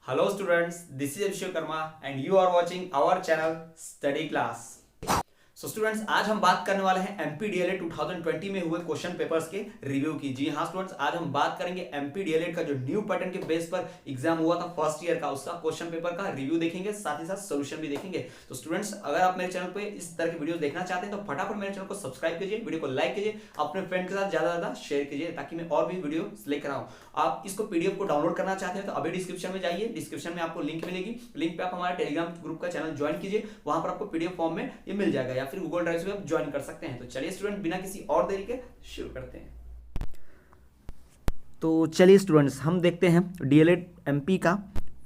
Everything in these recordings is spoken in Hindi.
Hello students, this is Abhishek Karma and you are watching our channel Study Class. So students आज हम बात करने वाले हैं एमपीडीएलएड 2020 में हुए क्वेश्चन पेपर्स के रिव्यू की। जी हाँ स्टूडेंट्स, आज हम बात करेंगे एमपीडीएलएड का जो न्यू पैटर्न के बेस पर एग्जाम हुआ था फर्स्ट ईयर का, उसका क्वेश्चन पेपर का रिव्यू देखेंगे, साथ ही साथ सोल्यूशन भी देखेंगे। तो स्टूडेंट्स अगर आप मेरे चैनल पे इस तरह की वीडियो देखना चाहते हैं तो फटाफट मेरे चैनल को सब्सक्राइब कीजिए, वीडियो को लाइक कीजिए, अपने फ्रेंड के साथ ज्यादा शेयर कीजिए ताकि मैं और भी वीडियो लेकर आऊँ। आप इसको पीडीएफ को डाउनलोड करना चाहते हैं तो अभी डिस्क्रिप्शन में जाइए, डिस्क्रिप्शन में आपको लिंक मिलेगी, लिंक पे आप हमारे टेलीग्राम ग्रुप का चैनल ज्वाइन कीजिए, वहां पर आपको पीडीएफ फॉर्म में ये मिल जाएगा या फिर गूगल ड्राइव से आप ज्वाइन कर सकते हैं। तो चलिए स्टूडेंट बिना किसी और देरी के शुरू करते हैं। तो चलिए स्टूडेंट्स हम देखते हैं डीएलएड एमपी का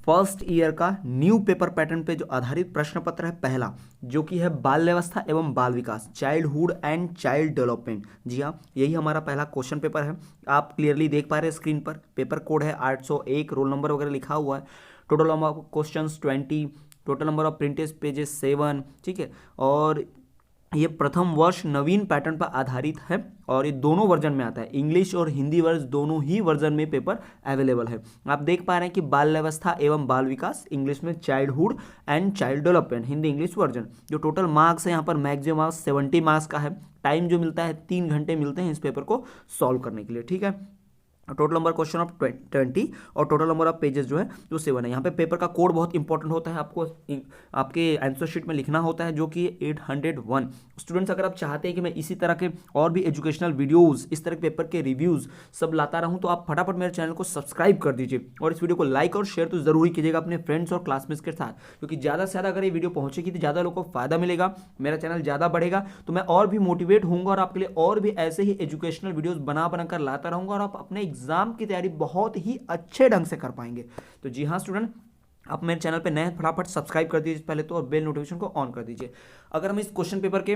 फर्स्ट ईयर का न्यू पेपर पैटर्न पे जो आधारित प्रश्न पत्र है पहला, जो कि है बाल्यावस्था एवं बाल विकास, चाइल्डहुड एंड चाइल्ड डेवलपमेंट। जी हाँ, यही हमारा पहला क्वेश्चन पेपर है। आप क्लियरली देख पा रहे हैं स्क्रीन पर, पेपर कोड है 801, रोल नंबर वगैरह लिखा हुआ है, total number of questions 20, total number of printed pages 7। ठीक है, और ये प्रथम वर्ष नवीन पैटर्न पर आधारित है और ये दोनों वर्जन में आता है, इंग्लिश और हिंदी वर्ज दोनों ही वर्जन में पेपर अवेलेबल है। आप देख पा रहे हैं कि बाल्यावस्था एवं बाल विकास, इंग्लिश में childhood and child development, Hindi English version. जो टोटल मार्क्स है यहाँ पर मैक्सिमम मार्क्स 70 मार्क्स का है। टाइम जो मिलता है 3 घंटे मिलते हैं इस पेपर को सॉल्व करने के लिए। ठीक है, टोटल नंबर क्वेश्चन ऑफ 20 और टोटल नंबर ऑफ पेजेस जो है जो 7 है। यहाँ पे पेपर का कोड बहुत इंपॉर्टेंट होता है, आपको आपके आंसर शीट में लिखना होता है, जो कि 801। स्टूडेंट्स अगर आप चाहते हैं कि मैं इसी तरह के और भी एजुकेशनल वीडियोस, इस तरह के पेपर के रिव्यूज़ सब लाता रहूँ, तो आप फटाफट मेरे चैनल को सब्सक्राइब कर दीजिए और इस वीडियो को लाइक और शेयर तो जरूर कीजिएगा अपने फ्रेंड्स और क्लासमेट्स के साथ, क्योंकि ज़्यादा से ज़्यादा अगर ये वीडियो पहुँचेगी तो ज़्यादा लोगों को फायदा मिलेगा, मेरा चैनल ज़्यादा बढ़ेगा, तो मैं और भी मोटिवेट होऊंगा और आपके लिए और भी ऐसे ही एजुकेशनल वीडियोज़ बनाकर लाता रहूँगा और आप अपने एग्जाम की तैयारी बहुत ही अच्छे ढंग से कर पाएंगे। तो जी हाँ स्टूडेंट, आप मेरे चैनल पे नए फटाफट सब्सक्राइब कर दीजिए पहले तो, और बेल नोटिफिकेशन को ऑन कर दीजिए। अगर हम इस क्वेश्चन पेपर के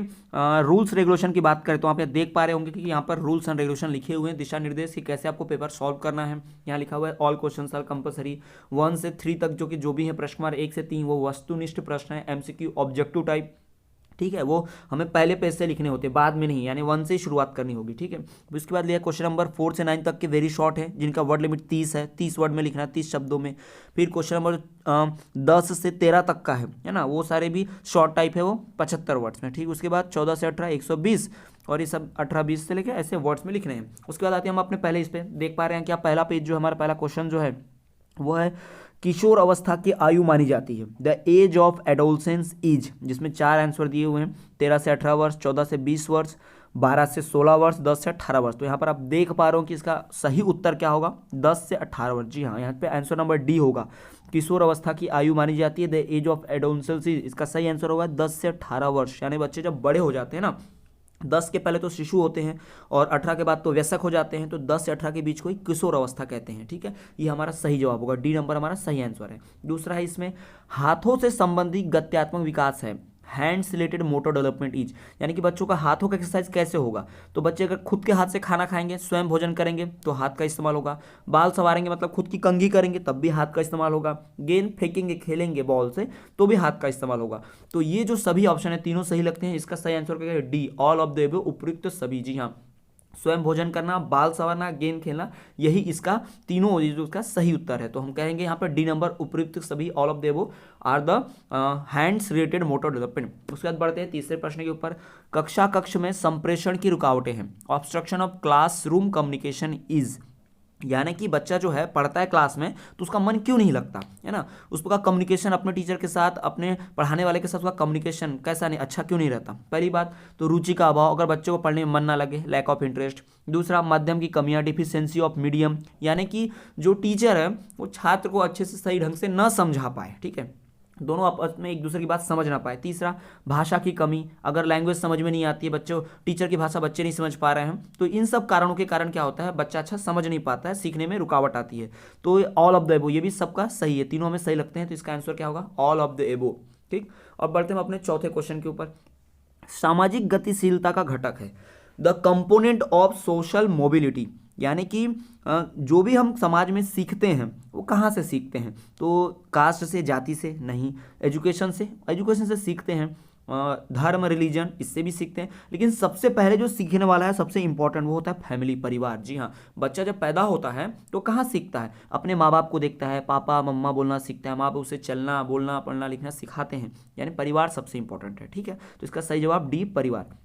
रूल्स रेगुलेशन की बात करें तो आप यहाँ देख पा रहे होंगे कि यहाँ पर रूल्स एंड रेगुलेशन लिखे हुए हैं, दिशा निर्देश कि कैसे आपको पेपर सॉल्व करना है। यहाँ लिखा हुआ है ऑल क्वेश्चन आर कंपलसरी, 1 से 3 तक जो कि जो भी है प्रश्न 1 से 3 वो वस्तुनिष्ठ प्रश्न है, एमसीक्यू ऑब्जेक्टिव टाइप। ठीक है, वो हमें पहले पेज से लिखने होते हैं, बाद में नहीं, यानी 1 से ही शुरुआत करनी होगी। ठीक है, उसके बाद लिया क्वेश्चन नंबर 4 से 9 तक के वेरी शॉर्ट है, जिनका वर्ड लिमिट 30 है, 30 वर्ड में लिखना है, 30 शब्दों में। फिर क्वेश्चन नंबर 10 से 13 तक का है ना, वो सारे भी शॉर्ट टाइप है, वो 75 वर्ड्स में। ठीक, उसके बाद 14 से 18 120, और ये सब 18-20 से लेकर ऐसे वर्ड्स में लिखने हैं। उसके बाद आते हैं हम अपने पहले इस पर देख पा रहे हैं कि पहला पेज जो हमारा पहला क्वेश्चन जो है वो है किशोर अवस्था की आयु मानी जाती है, the age of adolescence is, जिसमें 4 आंसर दिए हुए हैं, 13 से 18 वर्ष, 14 से 20 वर्ष, 12 से 16 वर्ष, 10 से 18 वर्ष। तो यहाँ पर आप देख पा रहे हो कि इसका सही उत्तर क्या होगा, 10 से 18 वर्ष। जी हाँ, यहाँ पे आंसर नंबर डी होगा, किशोर अवस्था की आयु मानी जाती है, the age of adolescence is, इसका सही आंसर होगा 10 से 18 वर्ष। यानी बच्चे जब बड़े हो जाते हैं ना, 10 के पहले तो शिशु होते हैं और 18 के बाद तो वयस्क हो जाते हैं, तो 10 से 18 के बीच को ही किशोर अवस्था कहते हैं। ठीक है, ये हमारा सही जवाब होगा, डी नंबर हमारा सही आंसर है। दूसरा है इसमें हाथों से संबंधित गत्यात्मक विकास है, hands related motor development is, यानी कि बच्चों का हाथों का एक्सरसाइज कैसे होगा, तो बच्चे अगर खुद के हाथ से खाना खाएंगे, स्वयं भोजन करेंगे तो हाथ का इस्तेमाल होगा, बाल संवारेंगे मतलब खुद की कंघी करेंगे तब भी हाथ का इस्तेमाल होगा, गेंद फेंकेंगे खेलेंगे बॉल से तो भी हाथ का इस्तेमाल होगा। तो ये जो सभी ऑप्शन है तीनों सही लगते हैं, इसका सही आंसर क्या है, D, all of the above, उपयुक्त सभी। जी हाँ, स्वयं भोजन करना, बाल संवारना, गेंद खेलना, यही इसका तीनों इसका सही उत्तर है। तो हम कहेंगे यहाँ पर डी नंबर, उपयुक्त सभी, all of the above are the hands related motor development. उसके बाद बढ़ते हैं तीसरे प्रश्न के ऊपर, कक्षा कक्ष में संप्रेषण की रुकावटें हैं, obstruction of classroom communication is, यानी कि बच्चा जो है पढ़ता है क्लास में तो उसका मन क्यों नहीं लगता है ना, उसका कम्युनिकेशन अपने टीचर के साथ, अपने पढ़ाने वाले के साथ उसका कम्युनिकेशन कैसा नहीं, अच्छा क्यों नहीं रहता। पहली बात तो रुचि का अभाव, अगर बच्चों को पढ़ने में मन ना लगे, लैक ऑफ इंटरेस्ट। दूसरा माध्यम की कमियां, डिफिशियंसी ऑफ मीडियम, यानी कि जो टीचर है वो छात्र को अच्छे से सही ढंग से न समझा पाए। ठीक है, दोनों आपस में एक दूसरे की बात समझ ना पाए। तीसरा भाषा की कमी, अगर लैंग्वेज समझ में नहीं आती है, बच्चों टीचर की भाषा बच्चे नहीं समझ पा रहे हैं, तो इन सब कारणों के कारण क्या होता है, बच्चा अच्छा समझ नहीं पाता है, सीखने में रुकावट आती है। तो ऑल ऑफ द एबो, ये भी सबका सही है, तीनों हमें सही लगते हैं, तो इसका आंसर क्या होगा, ऑल ऑफ द एबो। ठीक, और बढ़ते हम अपने चौथे क्वेश्चन के ऊपर, सामाजिक गतिशीलता का घटक है, the component of social mobility, यानी कि जो भी हम समाज में सीखते हैं वो कहाँ से सीखते हैं, तो कास्ट से, जाति से नहीं, एजुकेशन से सीखते हैं, धर्म रिलीजन, इससे भी सीखते हैं। लेकिन सबसे पहले जो सीखने वाला है, सबसे इंपॉर्टेंट, वो होता है फैमिली, परिवार। जी हाँ, बच्चा जब पैदा होता है तो कहाँ सीखता है? अपने माँ बाप को देखता है, पापा मम्मा बोलना सीखता है, माँ बाप उसे चलना बोलना पढ़ना लिखना सिखाते हैं, यानी परिवार सबसे इंपॉर्टेंट है। ठीक है, तो इसका सही जवाब डी, परिवार।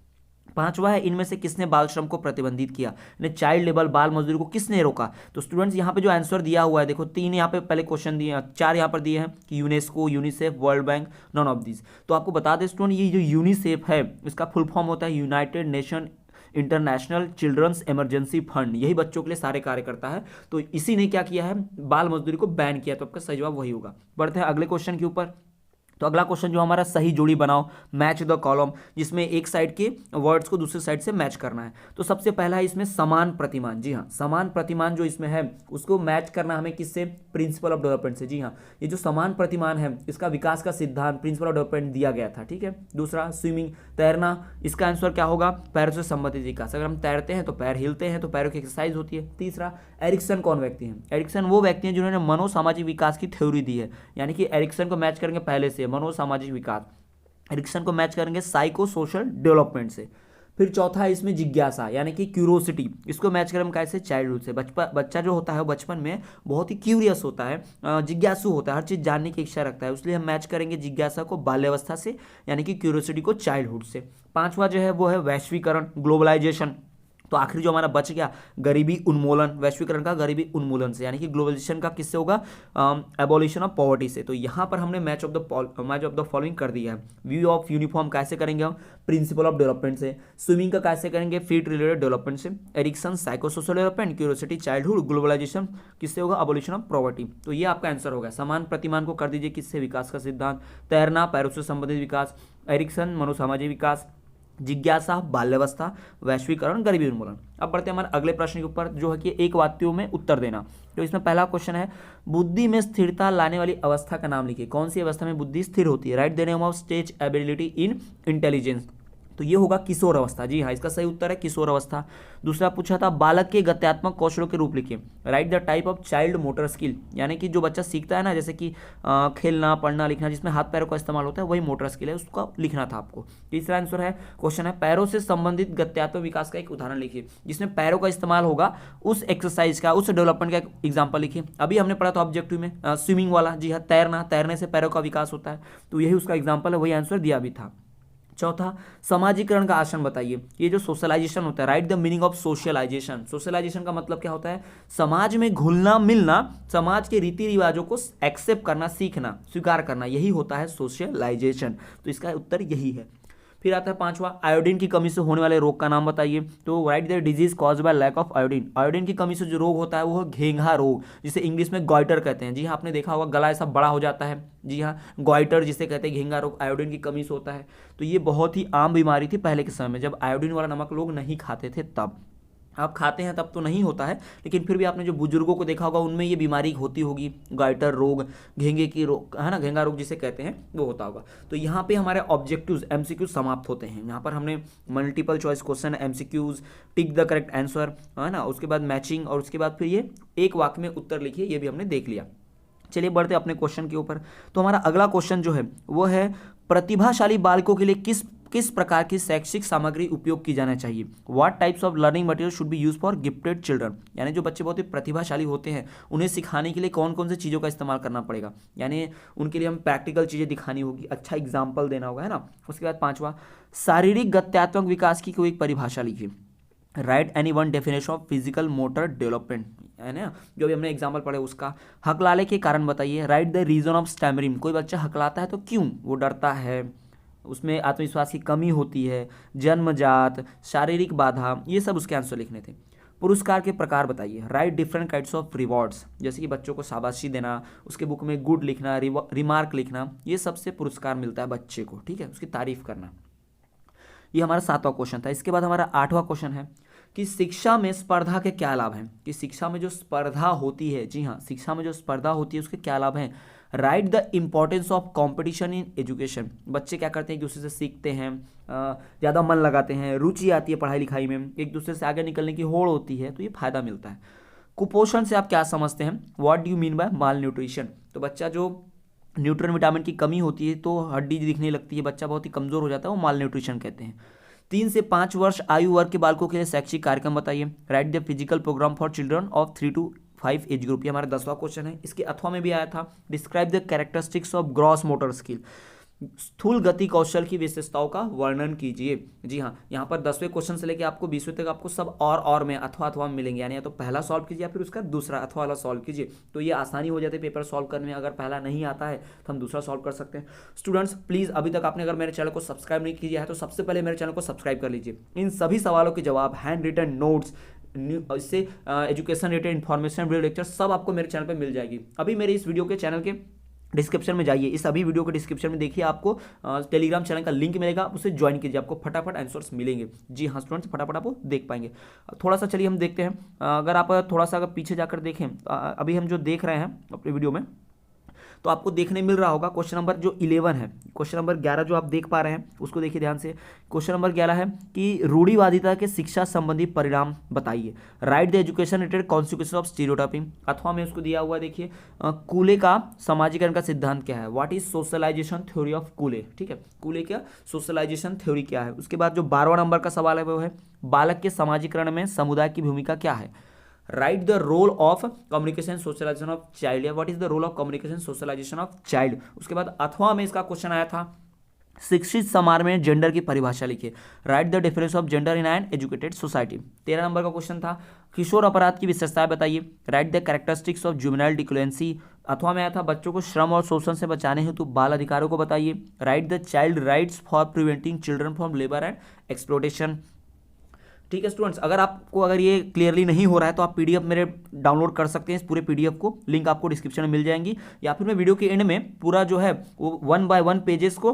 पांचवा है, इनमें से किसने बाल श्रम को प्रतिबंधित किया, यानी चाइल्ड लेबर, बाल मजदूरी को किसने रोका? तो स्टूडेंट्स यहाँ पे जो आंसर दिया हुआ है, देखो 3 यहाँ पे पहले क्वेश्चन दिए, 4 यहाँ पर दिए हैं कि UNESCO, UNICEF, world bank, none of this. तो आपको बता दें स्टूडेंट, ये जो यूनिसेफ है इसका फुल फॉर्म होता है united nation international children's emergency fund, यही बच्चों के लिए सारे कार्य करता है। तो इसी ने क्या किया है, बाल मजदूरी को बैन किया। तो आपका सही जवाब वही होगा। बढ़ते हैं अगले क्वेश्चन के ऊपर। तो अगला क्वेश्चन जो हमारा, सही जोड़ी बनाओ, मैच द कॉलम, जिसमें एक साइड के वर्ड्स को दूसरे साइड से मैच करना है। तो सबसे पहला है इसमें समान प्रतिमान। जी हाँ, समान प्रतिमान जो इसमें है उसको मैच करना हमें किससे? प्रिंसिपल ऑफ डेवलपमेंट से। जी हाँ, ये जो समान प्रतिमान है इसका विकास का सिद्धांत प्रिंसिपल ऑफ डेवलपमेंट दिया गया था। ठीक है। दूसरा, स्विमिंग, तैरना, इसका आंसर क्या होगा? पैरों से संबंधित विकास। अगर हम तैरते हैं तो पैर हिलते हैं, तो पैरों की एक्सरसाइज होती है। तीसरा, एरिक्सन कौन व्यक्ति हैं? एरिक्सन वो व्यक्ति हैं जिन्होंने मनोसामाजिक विकास की थ्योरी दी है, यानी कि एरिक्सन को मैच करेंगे पहले से मनोसामाजिक विकास, एरिक्सन को मैच करेंगे साइको सोशल डेवलपमेंट से। फिर चौथा है इसमें जिज्ञासा, यानी कि क्यूरोसिटी, इसको मैच करें हम कैसे? चाइल्डहुड से। बच्चा जो होता है वो बचपन में बहुत ही क्यूरियस होता है, जिज्ञासु होता है, हर चीज़ जानने की इच्छा रखता है, इसलिए हम मैच करेंगे जिज्ञासा को बाल्यावस्था से, यानी कि क्यूरोसिटी को चाइल्डहुड से। पांचवा जो है वो है वैश्वीकरण, ग्लोबलाइजेशन। तो आखिरी जो हमारा बच गया, गरीबी उन्मूलन, वैश्वीकरण का गरीबी उन्मूलन से, यानी कि ग्लोबलाइजेशन का किससे होगा? एबॉलिशन ऑफ पॉवर्टी से। तो यहाँ पर हमने मैच ऑफ द फॉलोइंग कर दिया है। व्यू ऑफ यूनिफॉर्म कैसे करेंगे हम? प्रिंसिपल ऑफ डेवलपमेंट से। स्विमिंग का कैसे करेंगे? फीट रिलेटेड डेवलपमेंट से। Erikson psycho social development, curiosity childhood, globalisation किससे होगा? Abolition of poverty. तो ये आपका आंसर होगा। समान प्रतिमान को कर दीजिए किससे? विकास का सिद्धांत। तैरना, पैरों से संबंधित विकास। एरिक्सन, मनोसामाजिक विकास। जिज्ञासा, बाल्यावस्था। वैश्वीकरण, गरीबी उन्मूलन। अब बढ़ते हैं हमारे अगले प्रश्न के ऊपर, जो है कि एक वाक्यों में उत्तर देना। तो इसमें पहला क्वेश्चन है, बुद्धि में स्थिरता लाने वाली अवस्था का नाम लिखिए। कौन सी अवस्था में बुद्धि स्थिर होती है? Write the name of stage ability in intelligence. तो ये होगा किशोर अवस्था। जी हाँ, इसका सही उत्तर है किशोर अवस्था। दूसरा पूछा था, बालक के गत्यात्मक कौशलों के रूप लिखिए। Write the type of child motor skill, यानी कि जो बच्चा सीखता है ना, जैसे कि खेलना, पढ़ना, लिखना, जिसमें हाथ पैरों का इस्तेमाल होता है, वही मोटर स्किल है, उसका लिखना था आपको। तीसरा आंसर है, क्वेश्चन है, पैरों से संबंधित गत्यात्मक विकास का एक उदाहरण लिखिए, जिसमें पैरों का इस्तेमाल होगा, उस एक्सरसाइज का, उस डेवलपमेंट का एग्जाम्पल लिखिए। अभी हमने पढ़ा था ऑब्जेक्टिव में स्विमिंग वाला। जी हाँ, तैरना, तैरने से पैरों का विकास होता है, तो यही उसका एग्जाम्पल है, वही आंसर दिया भी था। चौथा, समाजीकरण का आसन बताइए। ये जो सोशलाइजेशन होता है, write the meaning of socialisation. Socialisation का मतलब क्या होता है? समाज में घुलना मिलना, समाज के रीति रिवाजों को एक्सेप्ट करना, सीखना, स्वीकार करना, यही होता है सोशलाइजेशन। तो इसका उत्तर यही है। फिर आता है पांचवा, आयोडीन की कमी से होने वाले रोग का नाम बताइए। तो write the disease cause by lack of iodine. Iodine की कमी से जो रोग होता है वो है घेंघा रोग, जिसे इंग्लिश में गॉइटर कहते हैं। जी हाँ, आपने देखा होगा गला ऐसा बड़ा हो जाता है। जी हाँ, गॉइटर जिसे कहते हैं, घेंघा रोग आयोडीन की कमी से होता है। तो ये बहुत ही आम बीमारी थी पहले के समय में, जब आयोडीन वाला नमक लोग नहीं खाते थे तब। आप खाते हैं तब तो नहीं होता है, लेकिन फिर भी आपने जो बुजुर्गों को देखा होगा उनमें ये बीमारी होती होगी, गाइटर रोग, घेंघे की रोग, है ना, घेंघा रोग जिसे कहते हैं, वो होता होगा। तो यहाँ पे हमारे ऑब्जेक्टिव्स एमसीक्यूज समाप्त होते हैं। यहाँ पर हमने multiple choice question, MCQs, tick the correct answer, है ना, उसके बाद मैचिंग, और उसके बाद फिर ये एक वाक्य में उत्तर लिखिए, ये भी हमने देख लिया। चलिए बढ़ते अपने क्वेश्चन के ऊपर। तो हमारा अगला क्वेश्चन जो है वो है, प्रतिभाशाली बालकों के लिए किस प्रकार की शैक्षिक सामग्री उपयोग की जाना चाहिए? What types of learning material should be use for gifted children. यानी जो बच्चे बहुत ही प्रतिभाशाली होते हैं, उन्हें सिखाने के लिए कौन कौन सी चीज़ों का इस्तेमाल करना पड़ेगा, यानी उनके लिए हम प्रैक्टिकल चीज़ें दिखानी होगी, अच्छा एग्जाम्पल देना होगा, है ना। उसके बाद पांचवा, शारीरिक गत्यात्मक विकास की कोई एक परिभाषा लिखिए। Right any one definition of physical motor development, है ना, जो भी हमने एग्जाम्पल पढ़े उसका। हकलाले के कारण बताइए। Write the reason of stammering, कोई बच्चा हकलाता है तो क्यों? वो डरता है, उसमें आत्मविश्वास की कमी होती है, जन्मजात, शारीरिक बाधा, ये सब उसके आंसर लिखने थे। पुरस्कार के प्रकार बताइए। Right different kinds of rewards, जैसे कि बच्चों को शाबाशी देना, उसके बुक में गुड लिखना, रिमार्क लिखना, ये सबसे पुरस्कार मिलता है बच्चे को, ठीक है, उसकी तारीफ करना। ये हमारा 7वां क्वेश्चन था। इसके बाद हमारा 8वां क्वेश्चन है कि शिक्षा में स्पर्धा के क्या लाभ हैं? कि शिक्षा में जो स्पर्धा होती है, जी हाँ, शिक्षा में जो स्पर्धा होती है उसके क्या लाभ हैं? Right the importance of competition in education. बच्चे क्या करते हैं, एक दूसरे से सीखते हैं, ज़्यादा मन लगाते हैं, रुचि आती है पढ़ाई लिखाई में, एक दूसरे से आगे निकलने की होड़ होती है, तो ये फायदा मिलता है। कुपोषण से आप क्या समझते हैं? What do you mean by mall nutrition? तो बच्चा जो न्यूट्रिएंट विटामिन की कमी होती है तो हड्डी दिखने लगती है, बच्चा बहुत ही कमजोर हो जाता है, वो माल न्यूट्रिशन कहते हैं। 3 से 5 वर्ष आयु वर्ग के बालकों के लिए शैक्षिक कार्यक्रम बताइए। Write the physical programme for children of 3 to 5 age group. ये हमारा 10वां क्वेश्चन है। इसके अथवा में भी आया था, describe the characteristics of gross motor skill. स्थूल गति कौशल की विशेषताओं का वर्णन कीजिए। जी हाँ, यहाँ पर 10वें क्वेश्चन से लेकर आपको 20वें तक आपको सब और में अथवा में मिलेंगे, यानी या तो पहला सॉल्व कीजिए या फिर उसका दूसरा अथवा वाला सॉल्व कीजिए, तो ये आसानी हो जाती है पेपर सॉल्व करने में। अगर पहला नहीं आता है तो हम दूसरा सॉल्व कर सकते हैं। स्टूडेंट्स प्लीज़, अभी तक आपने अगर मेरे चैनल को सब्सक्राइब नहीं किया है तो सबसे पहले मेरे चैनल को सब्सक्राइब कर लीजिए। इन सभी सवालों के जवाब, हैंड रिटन नोट्स, इससे education related information, video lecture सब आपको मेरे चैनल पर मिल जाएगी। अभी मेरे इस वीडियो के चैनल के डिस्क्रिप्शन में जाइए, इस अभी वीडियो के डिस्क्रिप्शन में देखिए, आपको टेलीग्राम चैनल का लिंक मिलेगा, आप उसे ज्वाइन कीजिए, आपको फटाफट आंसर्स मिलेंगे। जी हाँ स्टूडेंट्स, फटाफट आप देख पाएंगे। थोड़ा सा चलिए हम देखते हैं। अगर आप थोड़ा सा अगर पीछे जाकर देखें, अभी हम जो देख रहे हैं अपने वीडियो में, तो आपको देखने मिल रहा होगा क्वेश्चन नंबर जो 11 है, क्वेश्चन नंबर 11 जो आप देख पा रहे हैं उसको देखिए ध्यान से। क्वेश्चन नंबर 11 है कि रूढ़िवादिता के शिक्षा संबंधी परिणाम बताइए। Write the education related consequence of stereotyping. अथवा में उसको दिया हुआ है, देखिए कूले का समाजीकरण का सिद्धांत क्या है। What is socialisation theory of Cooley. ठीक है, कूले का सोशलाइजेशन थ्योरी क्या है। उसके बाद जो 12वां नंबर का सवाल है वो है बालक के समाजीकरण में समुदाय की भूमिका क्या है। Write the role of communication socialisation of child, या what is the role of communication socialisation of child. उसके बाद अथवा में इसका क्वेश्चन आया था, शिक्षित समाज में जेंडर की परिभाषा लिखिए। Write the difference of gender in an educated society. 13 number का क्वेश्चन था, किशोर अपराध की विशेषताएं बताइए। Write the characteristics of juvenile delinquency. अथवा में आया था, बच्चों को श्रम और शोषण से बचाने हेतु बाल अधिकारों को बताइए। Write the child rights for preventing children from labour and exploitation. ठीक है स्टूडेंट्स, अगर ये क्लियरली नहीं हो रहा है तो आप पीडीएफ मेरे डाउनलोड कर सकते हैं, इस पूरे पीडीएफ को, लिंक आपको डिस्क्रिप्शन में मिल जाएंगी, या फिर मैं वीडियो के एंड में पूरा जो है वो 1 by 1 पेजेस को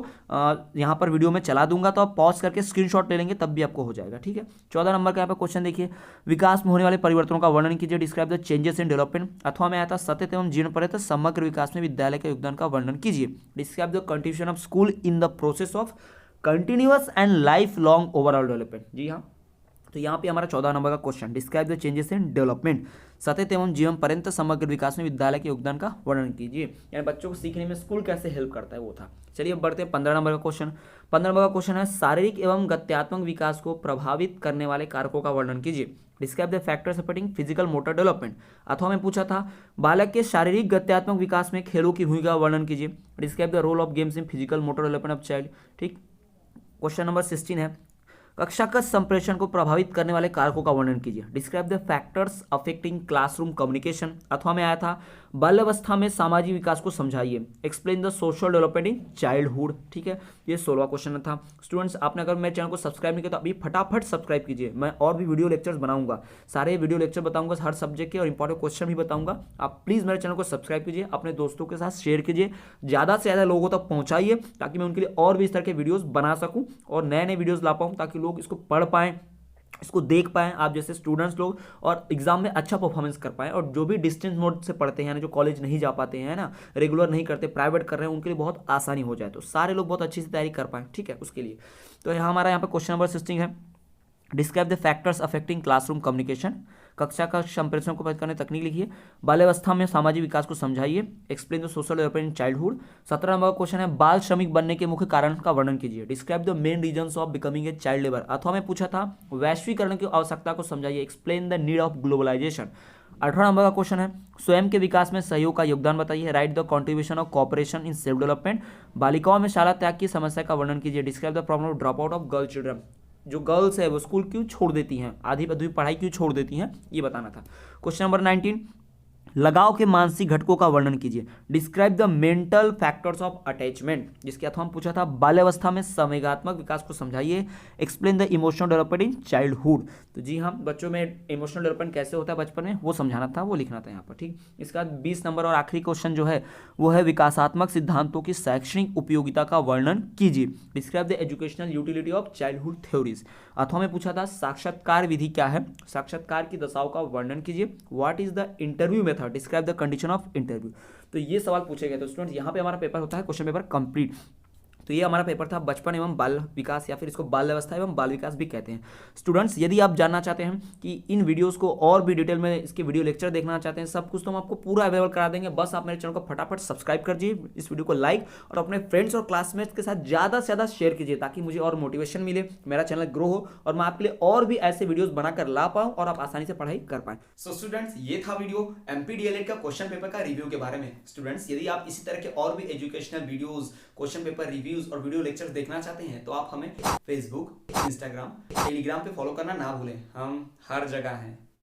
यहाँ पर वीडियो में चला दूंगा, तो आप पॉज करके स्क्रीनशॉट ले लेंगे तब भी आपको हो जाएगा। ठीक है, 14 नंबर का यहाँ पर क्वेश्चन देखिए, विकास में होने वाले परिवर्तनों का वर्णन कीजिए। Describe the changes in development. अथवा में आया था, सतत एवं जीवन पर्यंत समग्र विकास में विद्यालय के योगदान का वर्णन कीजिए। Describe the contribution of school in the process of continuous and life long overall development. जी हाँ, तो यहाँ पे हमारा 14 नंबर का question, describe the changes in development, सतत एवं जीवन पर्यंत समग्र विकास में विद्यालय के योगदान का वर्णन कीजिए, यानी बच्चों को सीखने में स्कूल कैसे हेल्प करता है वो था। चलिए अब बढ़ते हैं 15 नंबर का क्वेश्चन। 15 नंबर का क्वेश्चन है, शारीरिक एवं गत्यात्मक विकास को प्रभावित करने वाले कारकों का वर्णन कीजिए। Describe the factors affecting physical motor development. अथवा में पूछा था, बालक के शारीरिक गत्यात्मक विकास में खेलों की भूमिका का वर्णन कीजिए। Describe the role of games in physical motor development of child. ठीक, क्वेश्चन नंबर 16 है, कक्षागत संप्रेषण को प्रभावित करने वाले कारकों का वर्णन कीजिए। Describe the factors affecting classroom communication. अथवा में आया था, बाल्यावस्था में सामाजिक विकास को समझाइए। Explain the social development in childhood. ठीक है, ये 16वां क्वेश्चन था। स्टूडेंट्स, आपने अगर मेरे चैनल को सब्सक्राइब नहीं किया तो अभी फटाफट सब्सक्राइब कीजिए। मैं और भी वीडियो लेक्चर्स बनाऊंगा, सारे वीडियो लेक्चर बताऊंगा, हर सब्जेक्ट के और इंपॉर्टेंट क्वेश्चन भी बताऊंगा। आप प्लीज़ मेरे चैनल को सब्सक्राइब कीजिए, अपने दोस्तों के साथ शेयर कीजिए, ज़्यादा से ज़्यादा लोगों तक पहुँचाइए, ताकि मैं उनके लिए और भी इस तरह के वीडियोज़ बना सकूँ और नए नए वीडियोज़ ला पाऊँ, ताकि लोग इसको पढ़ पाएँ, इसको देख पाएं, आप जैसे स्टूडेंट्स लोग, और एग्जाम में अच्छा परफॉर्मेंस कर पाएं। और जो भी डिस्टेंस मोड से पढ़ते हैं, यानी जो कॉलेज नहीं जा पाते हैं ना, रेगुलर नहीं करते, प्राइवेट कर रहे हैं, उनके लिए बहुत आसानी हो जाए, तो सारे लोग बहुत अच्छी से तैयारी कर पाएं। ठीक है, उसके लिए तो हमारा यहाँ पर क्वेश्चन नंबर 16 है, describe the factors affecting classroom communication. कक्षा का संप्रेषण को प्रभावित करने तकनीक लिखिए। बाल्यावस्था में सामाजिक विकास को समझाइए। Explain the social development in childhood. 17 number का क्वेश्चन है, बाल श्रमिक बनने के मुख्य कारण का वर्णन कीजिए। Describe the main reasons of becoming a child labour. अथवा में पूछा था, वैश्वीकरण की आवश्यकता को समझाइए। Explain the need of globalisation. 18 नंबर का क्वेश्चन है, स्वयं के विकास में सहयोग का योगदान बताइए। Write the contribution of cooperation in self development. बालिकाओं में शाला त्याग की समस्या का वर्णन कीजिए। Describe the problem of drop out of girl children. जो गर्ल्स है वो स्कूल क्यों छोड़ देती हैं, आधी अधूरी पढ़ाई क्यों छोड़ देती हैं, ये बताना था। क्वेश्चन नंबर 19, लगाव के मानसिक घटकों का वर्णन कीजिए। Describe the mental factors of attachment, जिसके अथवा हम पूछा था, बाल्यावस्था में संवेगात्मक विकास को समझाइए। Explain the emotional development in childhood. तो जी हाँ, बच्चों में इमोशनल डेवलपमेंट कैसे होता है बचपन में, वो समझाना था, वो लिखना था यहाँ पर। ठीक, इसके बाद 20 नंबर और आखिरी क्वेश्चन जो है वो है, विकासात्मक सिद्धांतों की शैक्षणिक उपयोगिता का वर्णन कीजिए। Describe the educational utility of childhood theories. अथवा में पूछा था, साक्षात्कार विधि क्या है, साक्षात्कार की दशाओं का वर्णन कीजिए। What is the interview method. Describe the condition of interview. तो ये सवाल पूछे गए। तो स्टूडेंट्स, यहाँ पे हमारा पेपर होता है क्वेश्चन पेपर कंप्लीट। तो ये हमारा पेपर था बचपन एवं बाल विकास, या फिर इसको बाल अवस्था एवं बाल विकास भी कहते हैं। स्टूडेंट्स, यदि आप जानना चाहते हैं कि इन वीडियोस को और भी डिटेल में इसके वीडियो लेक्चर देखना चाहते हैं, सब कुछ तो हम आपको पूरा अवेलेबल करा देंगे। बस आप मेरे चैनल को फटाफट सब्सक्राइब कर दीजिए, इस वीडियो को लाइक और अपने फ्रेंड्स और क्लासमेट्स के साथ ज़्यादा से ज़्यादा शेयर कीजिए, ताकि मुझे और मोटिवेशन मिले, मेरा चैनल ग्रो हो और मैं आपके लिए और भी ऐसे वीडियोस बनाकर ला पाऊँ और आप आसानी से पढ़ाई कर पाएं। सो स्टूडेंट्स, ये था वीडियो एमपी डीएलएड का क्वेश्चन पेपर का रिव्यू के बारे में। स्टूडेंट्स, यदि आप इसी तरह के और भी educational videos, question paper reviews और वीडियो लेक्चर देखना चाहते हैं तो आप हमें फेसबुक, इंस्टाग्राम, टेलीग्राम पे फॉलो करना ना भूलें। हम हर जगह हैं।